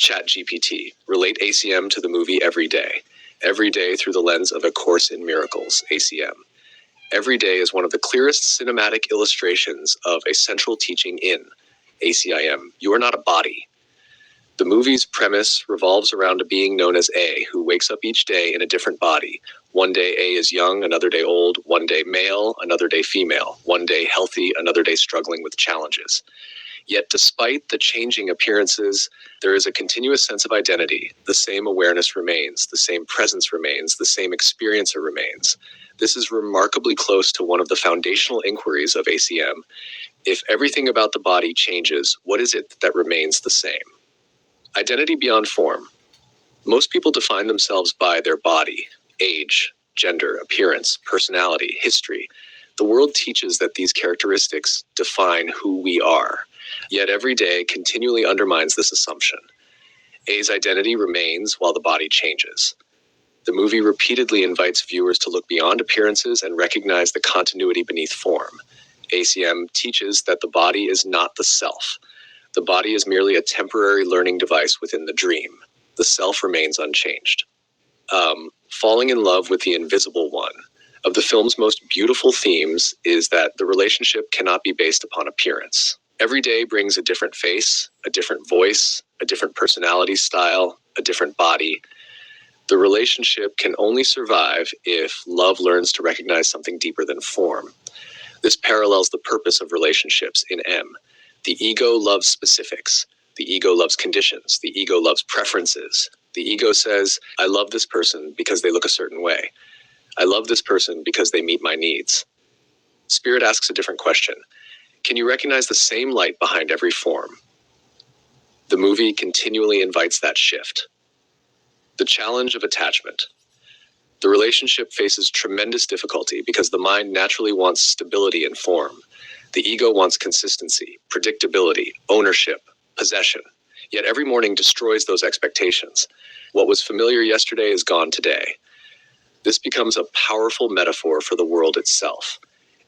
ChatGPT. Relate ACM to the movie every day. Every day through the lens of A Course in Miracles, ACM. Every day is one of the clearest cinematic illustrations of a central teaching in ACIM. You are not a body. The movie's premise revolves around a being known as A, who wakes up each day in a different body. One day A is young, another day old, one day male, another day female, one day healthy, another day struggling with challenges. Yet despite the changing appearances, there is a continuous sense of identity. The same awareness remains, the same presence remains, the same experiencer remains. This is remarkably close to one of the foundational inquiries of ACM. If everything about the body changes, what is it that remains the same? Identity beyond form. Most people define themselves by their body, age, gender, appearance, personality, history. The world teaches that these characteristics define who we are. Yet every day continually undermines this assumption. A's identity remains while the body changes. The movie repeatedly invites viewers to look beyond appearances and recognize the continuity beneath form. ACM teaches that the body is not the self. The body is merely a temporary learning device within the dream. The self remains unchanged. Falling in love with the invisible one. Of the film's most beautiful themes is that the relationship cannot be based upon appearance. Every day brings a different face, a different voice, a different personality style, a different body. The relationship can only survive if love learns to recognize something deeper than form. This parallels the purpose of relationships in M. The ego loves specifics. The ego loves conditions. The ego loves preferences. The ego says, I love this person because they look a certain way. I love this person because they meet my needs. Spirit asks a different question. Can you recognize the same light behind every form? The movie continually invites that shift. The challenge of attachment. The relationship faces tremendous difficulty because the mind naturally wants stability in form. The ego wants consistency, predictability, ownership, possession. Yet every morning destroys those expectations. What was familiar yesterday is gone today. This becomes a powerful metaphor for the world itself.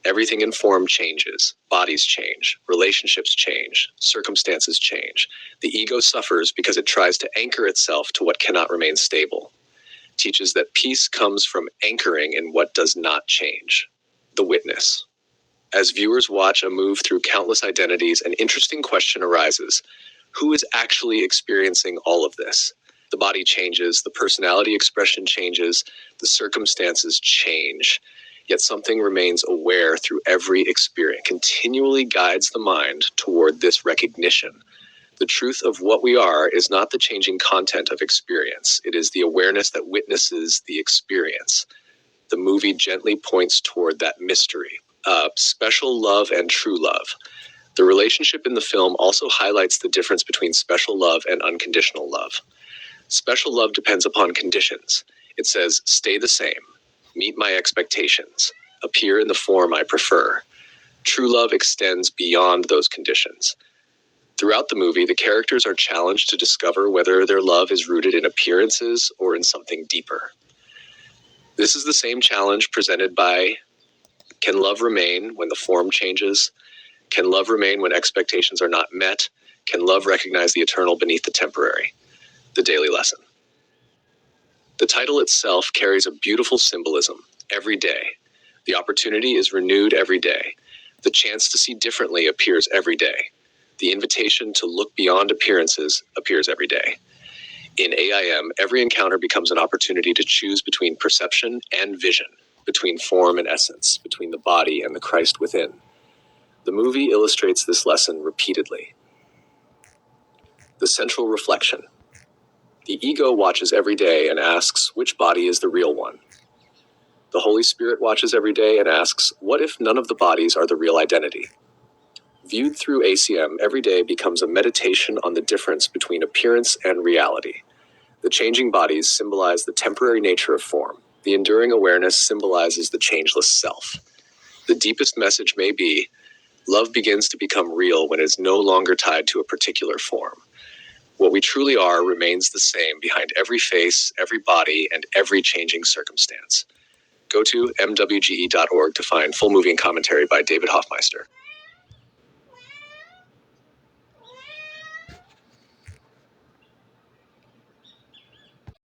Everything in form changes, bodies change, relationships change, circumstances change. The ego suffers because it tries to anchor itself to what cannot remain stable. It teaches that peace comes from anchoring in what does not change. The witness. As viewers watch a move through countless identities, an interesting question arises. Who is actually experiencing all of this? The body changes, the personality expression changes, the circumstances change. Yet something remains aware through every experience, continually guides the mind toward this recognition. The truth of what we are is not the changing content of experience. It is the awareness that witnesses the experience. The movie gently points toward that mystery. Special love and true love. The relationship in the film also highlights the difference between special love and unconditional love. Special love depends upon conditions. It says, stay the same, meet my expectations, appear in the form I prefer. True love extends beyond those conditions. Throughout the movie, the characters are challenged to discover whether their love is rooted in appearances or in something deeper. This is the same challenge presented by, can love remain when the form changes? Can love remain when expectations are not met? Can love recognize the eternal beneath the temporary? The daily lesson. The title itself carries a beautiful symbolism. Every day. The opportunity is renewed every day. The chance to see differently appears every day. The invitation to look beyond appearances appears every day. In AIM, every encounter becomes an opportunity to choose between perception and vision, between form and essence, between the body and the Christ within. The movie illustrates this lesson repeatedly. The central reflection. The ego watches every day and asks, which body is the real one? The Holy Spirit watches every day and asks, what if none of the bodies are the real identity? Viewed through ACM, every day becomes a meditation on the difference between appearance and reality. The changing bodies symbolize the temporary nature of form. The enduring awareness symbolizes the changeless self. The deepest message may be, love begins to become real when it is no longer tied to a particular form. What we truly are remains the same behind every face, every body, and every changing circumstance. Go to mwge.org to find full movie and commentary by David Hoffmeister.